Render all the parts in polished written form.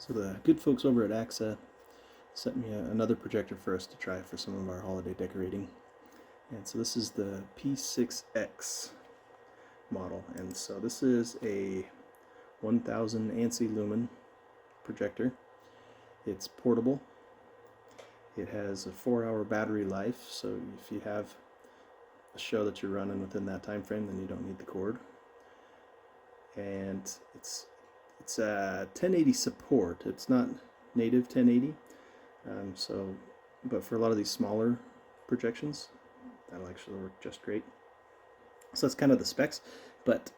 So the good folks over at AXA sent me another projector for us to try for some of our holiday decorating. And so this is the P6X model. And so this is a 1000 ANSI lumen projector. It's portable. It has a 4-hour battery life, so if you have a show that you're running within that time frame, then you don't need the cord. And it's a 1080 support. It's not native 1080, but for a lot of these smaller projections, that'll actually work just great. So that's kind of the specs, but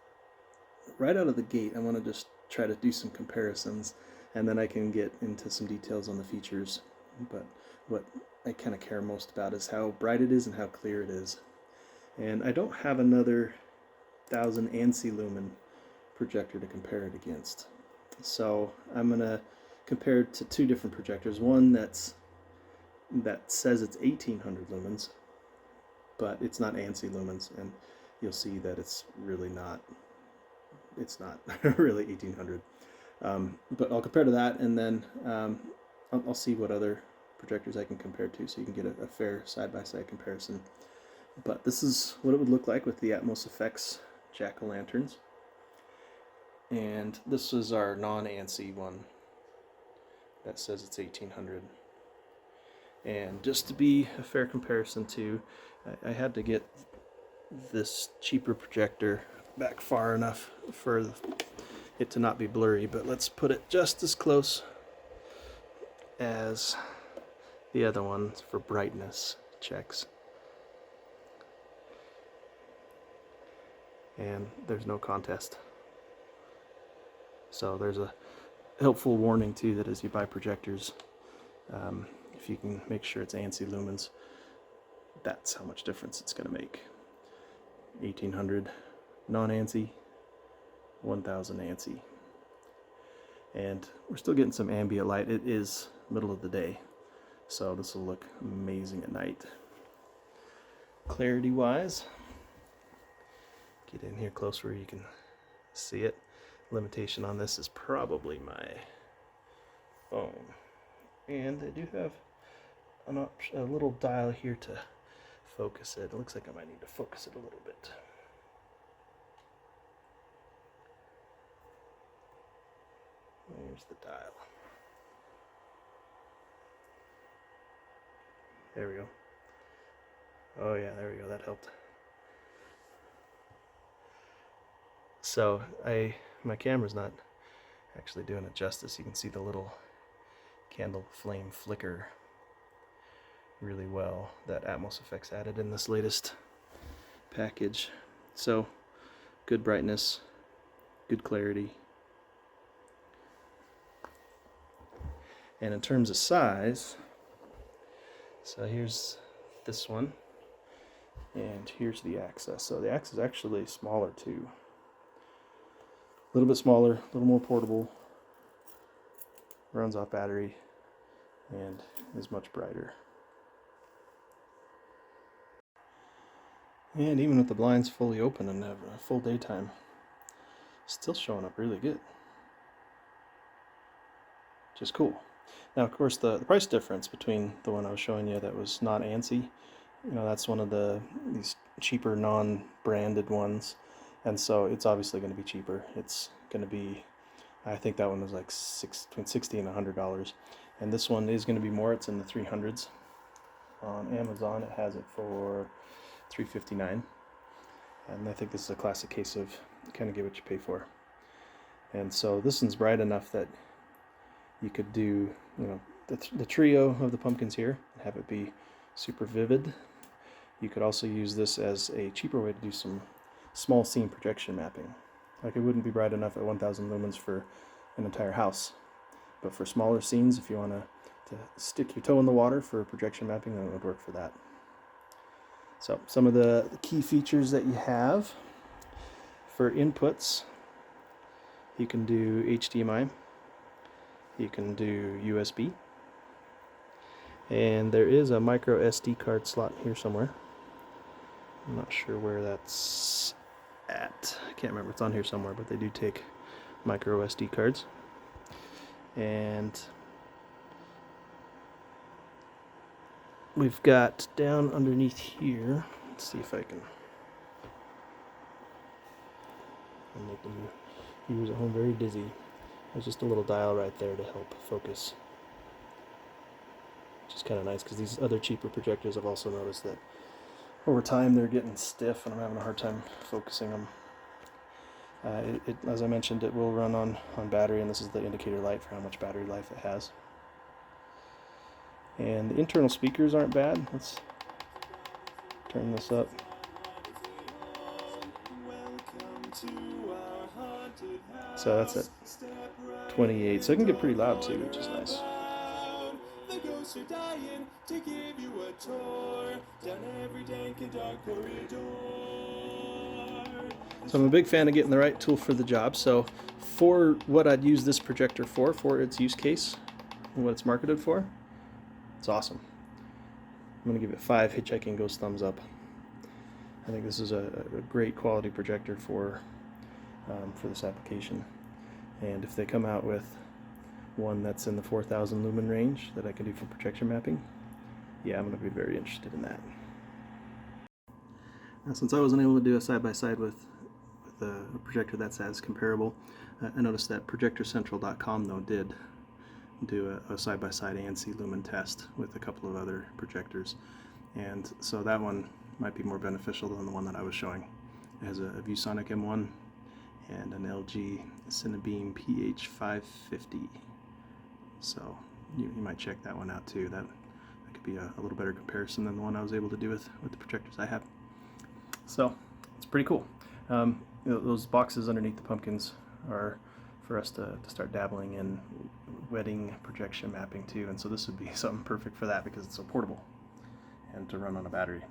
right out of the gate, I want to just try to do some comparisons, and then I can get into some details on the features. But what I kind of care most about is how bright it is and how clear it is. And I don't have another 1000 ANSI lumen projector to compare it against. So I'm going to compare it to two different projectors. One that says it's 1800 lumens, but it's not ANSI lumens, and you'll see that it's really not. It's not really 1800. But I'll compare to that, and then I'll see what other projectors I can compare to, so you can get a fair side-by-side comparison. But this is what it would look like with the Atmos Effects jack-o'-lanterns. And this is our non-ANSI one that says it's 1800. And just to be a fair comparison too, I had to get this cheaper projector back far enough for it to not be blurry, but let's put it just as close as the other ones for brightness checks. And there's no contest. So there's a helpful warning too, that as you buy projectors, if you can make sure it's ANSI lumens, that's how much difference it's going to make. 1800 non-ANSI, 1000 ANSI. And we're still getting some ambient light. It is middle of the day, so this will look amazing at night. Clarity wise, get in here close where you can see it. Limitation on this is probably my phone. And I do have a little dial here to focus it. It looks like I might need to focus it a little bit. There's the dial. There we go. Oh yeah, there we go. That helped. So my camera's not actually doing it justice. You can see the little candle flame flicker really well that Atmos Effects added in this latest package. So good brightness, good clarity. And in terms of size, so here's this one, and here's the AXA. So the AXA is actually smaller too. A little bit smaller, a little more portable, runs off battery, and is much brighter. And even with the blinds fully open and have a full daytime, still showing up really good. Which is cool. Now, of course, the price difference between the one I was showing you that was not ANSI, that's one of these cheaper non-branded ones, and so it's obviously going to be cheaper. It's going to be, I think that one was like between $60 and $100, and this one is going to be more. It's in the 300s. On Amazon, it has it for $359, and I think this is a classic case of you kind of get what you pay for. And so this one's bright enough that you could do, the trio of the pumpkins here and have it be super vivid. You could also use this as a cheaper way to do some small scene projection mapping. Like, it wouldn't be bright enough at 1000 lumens for an entire house, but for smaller scenes, if you want to stick your toe in the water for projection mapping, then it would work for that. So some of the key features that you have for inputs: you can do HDMI, you can do USB, and there is a micro SD card slot here somewhere. I'm not sure where that's at. I can't remember. It's on here somewhere, but they do take micro SD cards. And we've got down underneath here, let's see if I can make the viewers at home very dizzy. There's just a little dial right there to help focus, which is kind of nice because these other cheaper projectors, I've also noticed that over time they're getting stiff and I'm having a hard time focusing them. As I mentioned, it will run on battery, and this is the indicator light for how much battery life it has. And the internal speakers aren't bad. Let's turn this up. So that's at 28, so it can get pretty loud too, which is nice. So I'm a big fan of getting the right tool for the job. So for what I'd use this projector for its use case and what it's marketed for, it's awesome. I'm going to give it 5 hitchhiking ghost thumbs up. I think this is a great quality projector for this application. And if they come out with one that's in the 4,000 lumen range that I can do for projection mapping, yeah, I'm going to be very interested in that. Now, since I wasn't able to do a side-by-side with a projector that's as comparable, I noticed that projectorcentral.com though did do a side-by-side ANC lumen test with a couple of other projectors, and so that one might be more beneficial than the one that I was showing. It has a ViewSonic M1 and an LG Cinebeam PH550, so you might check that one out too. That could be a little better comparison than the one I was able to do with the projectors I have. So it's pretty cool. Those boxes underneath the pumpkins are for us to start dabbling in wedding projection mapping too, and so this would be something perfect for that because it's so portable and to run on a battery.